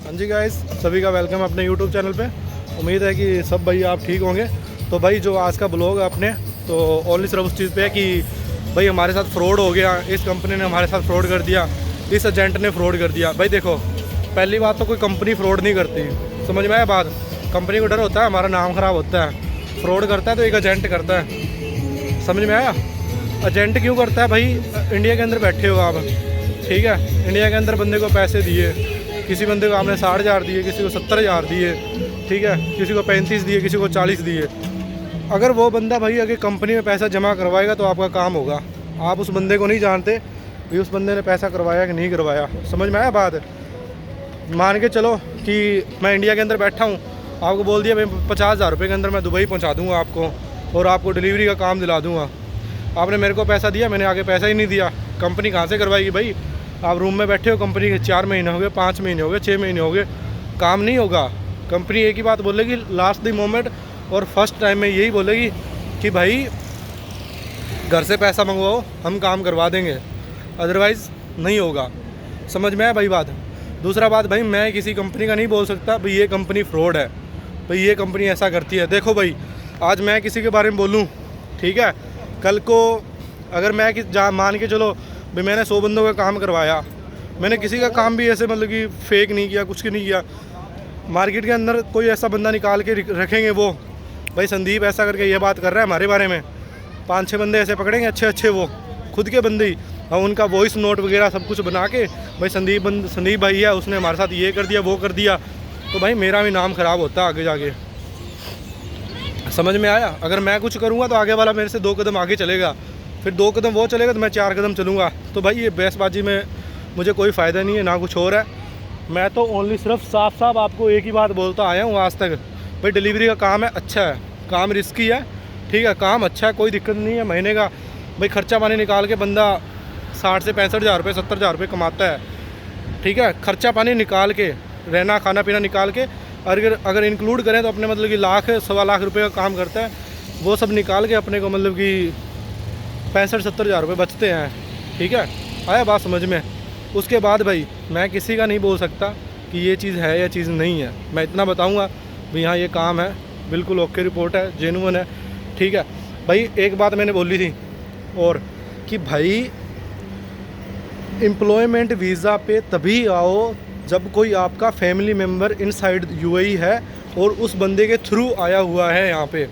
हाँ जी गाइस, सभी का वेलकम अपने यूट्यूब चैनल पे। उम्मीद है कि सब भाई आप ठीक होंगे। तो भाई जो आज का ब्लॉग है अपने, तो ओनली सिर्फ उस चीज़ पे है कि भाई हमारे साथ फ्रॉड हो गया, इस कंपनी ने हमारे साथ फ्रॉड कर दिया, इस एजेंट ने फ्रॉड कर दिया। भाई देखो, पहली बात तो कोई कंपनी फ्रॉड नहीं करती, समझ में आया बात। कंपनी को डर होता है हमारा नाम ख़राब होता है। फ्रॉड करता है तो एक एजेंट करता है, समझ में आया। एजेंट क्यों करता है भाई? इंडिया के अंदर बैठे हो आप, ठीक है, इंडिया के अंदर बंदे को पैसे दिए, किसी बंदे को आपने 60,000 दिए, किसी को 70,000 दिए, ठीक है, किसी को 35 दिए, किसी को 40 दिए। अगर वो बंदा भाई अगर कंपनी में पैसा जमा करवाएगा तो आपका काम होगा। आप उस बंदे को नहीं जानते भाई उस बंदे ने पैसा करवाया कि नहीं करवाया, समझ में आया बात। मान के चलो कि मैं इंडिया के अंदर बैठा हूँ, आपको बोल दिया भाई 50,000 रुपये के अंदर मैं दुबई पहुँचा दूँगा आपको और आपको डिलीवरी का काम दिला दूँगा। आपने मेरे को पैसा दिया, मैंने आगे पैसा ही नहीं दिया, कंपनी कहाँ से करवाएगी भाई? आप रूम में बैठे हो, कंपनी के 4 महीने हो गए, 5 महीने हो गए, 6 महीने हो गए, काम नहीं होगा। कंपनी एक ही बात बोलेगी लास्ट द मोमेंट, और फर्स्ट टाइम में यही बोलेगी कि भाई घर से पैसा मंगवाओ, हम काम करवा देंगे, अदरवाइज़ नहीं होगा। समझ में आया भाई बात। दूसरा बात भाई, मैं किसी कंपनी का नहीं बोल सकता भाई ये कंपनी फ्रॉड है, भाई ये कंपनी ऐसा करती है। देखो भाई, आज मैं किसी के बारे में बोलूँ, ठीक है, कल को अगर मैं मान के चलो भाई मैंने 100 बंदों का काम करवाया, मैंने किसी का काम भी ऐसे मतलब कि फेक नहीं किया, कुछ नहीं किया। मार्केट के अंदर कोई ऐसा बंदा निकाल के रखेंगे, वो भाई संदीप ऐसा करके ये बात कर रहा है हमारे बारे में, 5-6 बंदे ऐसे पकड़ेंगे अच्छे अच्छे, वो खुद के बंदे ही, और उनका वॉइस नोट वगैरह सब कुछ बना के भाई संदीप भाई है, उसने हमारे साथ ये कर दिया वो कर दिया, तो भाई मेरा भी नाम ख़राब होता है आगे जाके। समझ में आया। अगर मैं कुछ करूँगा तो आगे वाला मेरे से 2 कदम आगे चलेगा, फिर 2 कदम वो चलेगा तो मैं 4 कदम चलूँगा। तो भाई ये बहसबाजी में मुझे कोई फ़ायदा नहीं है, ना कुछ और है। मैं तो ओनली सिर्फ साफ साफ आपको एक ही बात बोलता आया हूँ आज तक, भाई डिलीवरी का काम है, अच्छा है, काम रिस्की है, ठीक है, काम अच्छा है, कोई दिक्कत नहीं है। महीने का भाई खर्चा पानी निकाल के बंदा 60 से 65,000 रुपये 70,000 रुपये कमाता है, ठीक है। खर्चा पानी निकाल के, रहना खाना पीना निकाल के, अगर इंक्लूड करें तो अपने मतलब कि 1,00,000-1.25 लाख रुपये का काम करता है, वो सब निकाल के अपने को मतलब कि 65-70,000 रुपये बचते हैं, ठीक है। आया बात समझ में। उसके बाद भाई मैं किसी का नहीं बोल सकता कि ये चीज़ है या चीज़ नहीं है। मैं इतना बताऊंगा भाई हाँ ये काम है, बिल्कुल ओके रिपोर्ट है, जेन्युइन है, ठीक है। भाई एक बात मैंने बोली थी और कि भाई एम्प्लॉयमेंट वीज़ा पे तभी आओ जब कोई आपका फैमिली मेम्बर इनसाइड यूएई है और उस बंदे के थ्रू आया हुआ है यहाँ पे,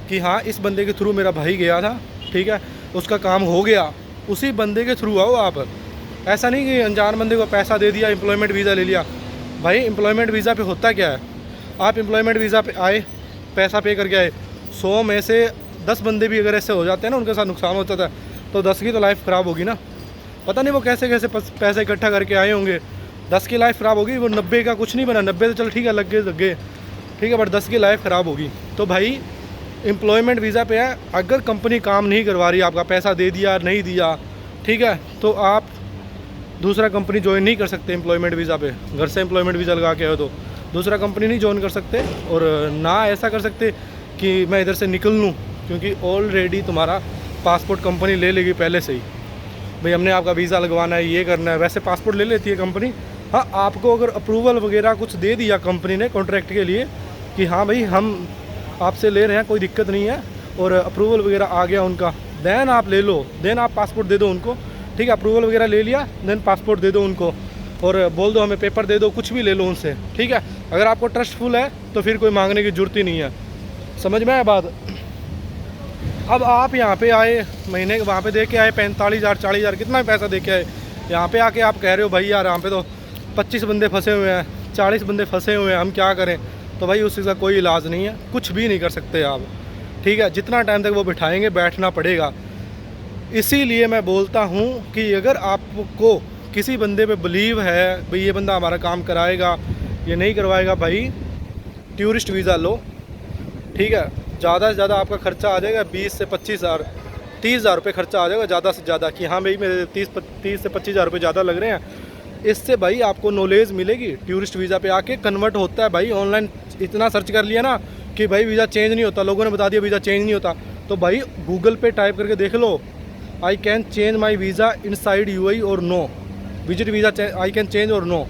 कि हाँ इस बंदे के थ्रू मेरा भाई गया था, ठीक है, उसका काम हो गया, उसी बंदे के थ्रू आओ आप। ऐसा नहीं कि अनजान बंदे को पैसा दे दिया, एम्प्लॉयमेंट वीज़ा ले लिया। भाई एम्प्लॉयमेंट वीज़ा पे होता क्या है, आप एम्प्लॉयमेंट वीज़ा पे आए, पैसा पे करके आए, 100 में से 10 बंदे भी अगर ऐसे हो जाते हैं ना, उनके साथ नुकसान होता था, तो 10 की तो लाइफ ख़राब होगी ना। पता नहीं वो कैसे कैसे पैसे इकट्ठा करके आए होंगे, 10 की लाइफ ख़राब होगी। वो 90 का कुछ नहीं बना, 90 तो चल ठीक है, लग गए, ठीक है, बट 10 की लाइफ ख़राब होगी। तो भाई एम्प्लॉयमेंट वीज़ा पे है, अगर कंपनी काम नहीं करवा रही, आपका पैसा दे दिया नहीं दिया, ठीक है, तो आप दूसरा कंपनी ज्वाइन नहीं कर सकते एम्प्लॉयमेंट वीज़ा पे। घर से एम्प्लॉयमेंट वीज़ा लगा के हो तो दूसरा कंपनी नहीं ज्वाइन कर सकते, और ना ऐसा कर सकते कि मैं इधर से निकल लूँ, क्योंकि ऑलरेडी तुम्हारा पासपोर्ट कंपनी ले लेगी पहले से ही। भाई हमने आपका वीज़ा लगवाना है, ये करना है, वैसे पासपोर्ट ले लेती है कंपनी। हाँ, आपको अगर अप्रूवल वगैरह कुछ दे दिया कंपनी ने कॉन्ट्रैक्ट के लिए कि हाँ भाई हम आपसे ले रहे हैं, कोई दिक्कत नहीं है, और अप्रूवल वगैरह आ गया उनका, देन आप ले लो, देन आप पासपोर्ट दे दो उनको, ठीक है। अप्रूवल वगैरह ले लिया, देन पासपोर्ट दे दो उनको और बोल दो हमें पेपर दे दो, कुछ भी ले लो उनसे, ठीक है। अगर आपको ट्रस्टफुल है तो फिर कोई मांगने की ज़रूरत ही नहीं है। समझ में आया बात। अब आप यहाँ पे आए, महीने के वहाँ पे दे के आए 45,000 40,000 कितना पैसा दे के आए, यहाँ पे आके आप कह रहे हो भाई यार यहाँ पे तो 25 बंदे फंसे हुए हैं, 40 बंदे फंसे हुए हैं, हम क्या करें। तो भाई उस चीज़ का कोई इलाज नहीं है, कुछ भी नहीं कर सकते आप, ठीक है। जितना टाइम तक वो बिठाएंगे बैठना पड़ेगा। इसीलिए मैं बोलता हूँ कि अगर आपको किसी बंदे पे बिलीव है भाई ये बंदा हमारा काम कराएगा, ये नहीं करवाएगा, भाई टूरिस्ट वीज़ा लो, ठीक है। ज़्यादा से ज़्यादा आपका खर्चा आ जाएगा 20 से 25,000 30,000 रुपये खर्चा आ जाएगा ज़्यादा से ज़्यादा, कि हाँ भाई मेरे 30 से 25,000 रुपये ज़्यादा लग रहे हैं। इससे भाई आपको नॉलेज मिलेगी, टूरिस्ट वीज़ा पे आके कन्वर्ट होता है भाई। ऑनलाइन इतना सर्च कर लिया ना कि भाई वीज़ा चेंज नहीं होता, लोगों ने बता दिया वीज़ा चेंज नहीं होता, तो भाई गूगल पे टाइप करके देख लो, I can change my visa inside UAE or no, visit visa I can change or no,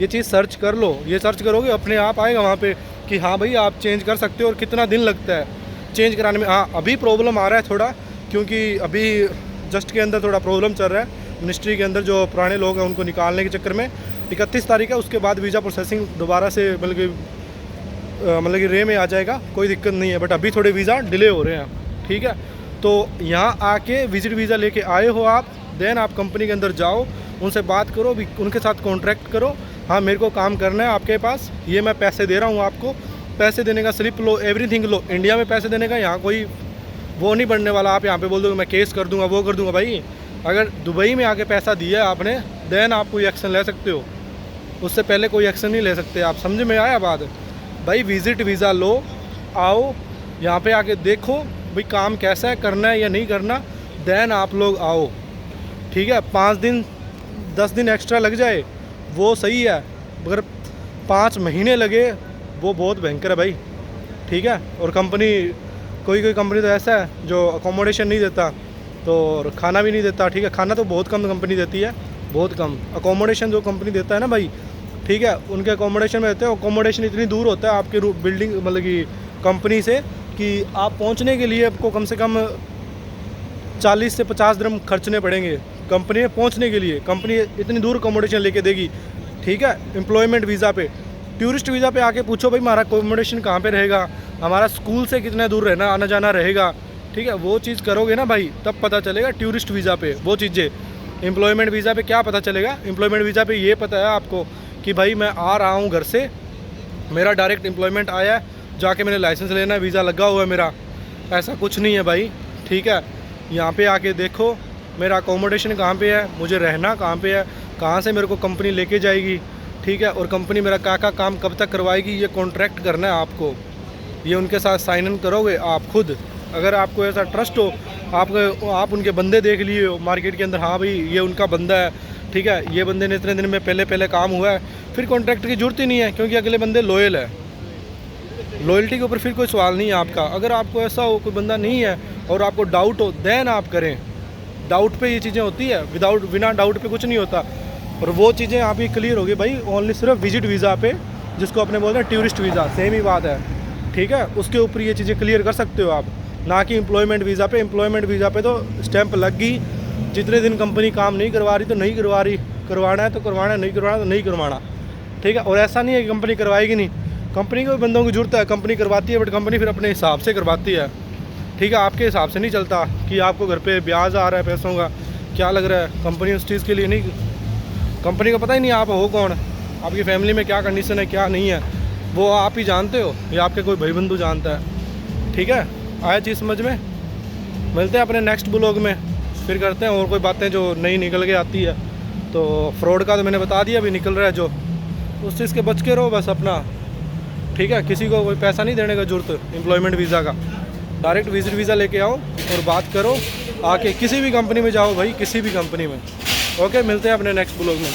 ये चीज़ सर्च कर लो, ये सर्च करोगे अपने आप आएगा वहाँ पे कि हाँ भाई आप चेंज कर सकते हो और कितना दिन लगता है चेंज कराने में। हाँ अभी प्रॉब्लम आ रहा है थोड़ा, क्योंकि अभी जस्ट के अंदर थोड़ा प्रॉब्लम चल रहा है मिनिस्ट्री के अंदर। जो पुराने लोग हैं उनको निकालने के चक्कर में 31 तारीख है, उसके बाद वीज़ा प्रोसेसिंग दोबारा से मतलब कि रे में आ जाएगा, कोई दिक्कत नहीं है। बट अभी थोड़े वीज़ा डिले हो रहे हैं, ठीक है। तो यहाँ आके विजिट वीज़ा लेके आए हो आप, देन आप कंपनी के अंदर जाओ, उनसे बात करो, उनके साथ कॉन्ट्रैक्ट करो। हाँ मेरे को काम करना है आपके पास, ये मैं पैसे दे रहा हूँ आपको, पैसे देने का स्लिप लो, एवरीथिंग लो। इंडिया में पैसे देने का यहाँ कोई वो नहीं बनने वाला। आप यहाँ पे बोल दो मैं केस कर दूँगा, वो कर दूँगा। भाई अगर दुबई में आके पैसा दिया आपने, देन आप कोई एक्शन ले सकते हो, उससे पहले कोई एक्शन नहीं ले सकते आप। समझ में आया बात? भाई विज़िट वीज़ा लो, आओ यहाँ पे आके देखो भाई काम कैसा है, करना है या नहीं करना, देन आप लोग आओ, ठीक है। 5 दिन 10 दिन एक्स्ट्रा लग जाए वो सही है, मगर 5 महीने लगे वो बहुत भयंकर है भाई, ठीक है। और कंपनी कोई कंपनी तो ऐसा है जो अकोमोडेशन नहीं देता, तो खाना भी नहीं देता, ठीक है। खाना तो बहुत कम कंपनी देती है, बहुत कम। अकोमोडेशन जो कंपनी देता है ना भाई, ठीक है, उनके अकोमोडेशन में रहते हैं। अकोमोडेशन इतनी दूर होता है आपके बिल्डिंग मतलब कि कंपनी से कि आप पहुंचने के लिए आपको कम से कम 40 से 50 दिरहम खर्चने पड़ेंगे कंपनी में पहुंचने के लिए। कंपनी इतनी दूर अकोमोडेशन लेके देगी, ठीक है। एम्प्लॉयमेंट वीज़ा पे, टूरिस्ट वीज़ा पे आके पूछो भाई हमारा अकोमोडेशन कहाँ पे रहेगा, हमारा स्कूल से कितना दूर रहना आना जाना रहेगा, ठीक है। वो चीज़ करोगे ना भाई तब पता चलेगा। टूरिस्ट वीज़ा पे वो चीज़ें, एम्प्लॉयमेंट वीज़ा पे क्या पता चलेगा। एम्प्लॉयमेंट वीज़ा पे ये पता है आपको कि भाई मैं आ रहा हूँ घर से, मेरा डायरेक्ट एम्प्लॉयमेंट आया है, जाके मैंने लाइसेंस लेना है, वीज़ा लगा हुआ है मेरा। ऐसा कुछ नहीं है भाई, ठीक है। यहाँ पे आके देखो मेरा अकोमोडेशन कहाँ पे है, मुझे रहना कहाँ पे है, कहाँ से मेरे को कंपनी लेके जाएगी, ठीक है। और कंपनी मेरा क्या काम कब तक करवाएगी, ये कॉन्ट्रैक्ट करना है आपको। ये उनके साथ साइन इन करोगे आप खुद। अगर आपको ऐसा ट्रस्ट हो, आप उनके बंदे देख लिए हो मार्केट के अंदर, हाँ भाई ये उनका बंदा है, ठीक है, ये बंदे ने इतने दिन में पहले काम हुआ है, फिर कॉन्ट्रैक्ट की ज़रूरत ही नहीं है, क्योंकि अगले बंदे लॉयल है। लॉयल्टी के ऊपर फिर कोई सवाल नहीं है आपका। अगर आपको ऐसा हो कोई बंदा नहीं है और आपको डाउट हो, देन आप करें। डाउट पे ये चीज़ें होती है, बिना डाउट पे कुछ नहीं होता। और वो चीज़ें आप ही क्लियर होगी भाई ओनली सिर्फ विजिट वीज़ा पे, जिसको अपने बोलते हैं टूरिस्ट वीज़ा, सेम ही बात है, ठीक है। उसके ऊपर ये चीज़ें क्लियर कर सकते हो आप, ना कि एम्प्लॉयमेंट वीज़ा पे। एम्प्लॉयमेंट वीज़ा पे तो स्टैंप लग गई, जितने दिन कंपनी काम नहीं करवा रही तो नहीं करवा रही, करवाना है तो करवाना, नहीं करवाना तो नहीं करवाना, ठीक है। और ऐसा नहीं है कि कंपनी करवाएगी नहीं, कंपनी को भी बंदों की जरूरत है, कंपनी करवाती है, बट कंपनी फिर अपने हिसाब से करवाती है, ठीक है। आपके हिसाब से नहीं चलता कि आपको घर पे ब्याज आ रहा है पैसों का, क्या लग रहा है। कंपनी उस चीज़ के लिए नहीं, कंपनी को पता ही नहीं आप हो कौन, आपकी फैमिली में क्या कंडीशन है क्या नहीं है, वो आप ही जानते हो या आपके कोई भाई बंधु जानता है, ठीक है। आया चीज़ समझ में? मिलते हैं अपने नेक्स्ट ब्लॉग में, फिर करते हैं और कोई बातें जो नई निकल के आती है। तो फ्रॉड का तो मैंने बता दिया, अभी निकल रहा है जो, उस चीज़ के बच के रहो बस अपना, ठीक है। किसी को कोई पैसा नहीं देने का जरूरत एम्प्लॉयमेंट वीज़ा का। डायरेक्ट विजिट वीज़ा लेके आओ और बात करो, आके किसी भी कंपनी में जाओ भाई, किसी भी कंपनी में। ओके, मिलते हैं अपने नेक्स्ट ब्लॉग में।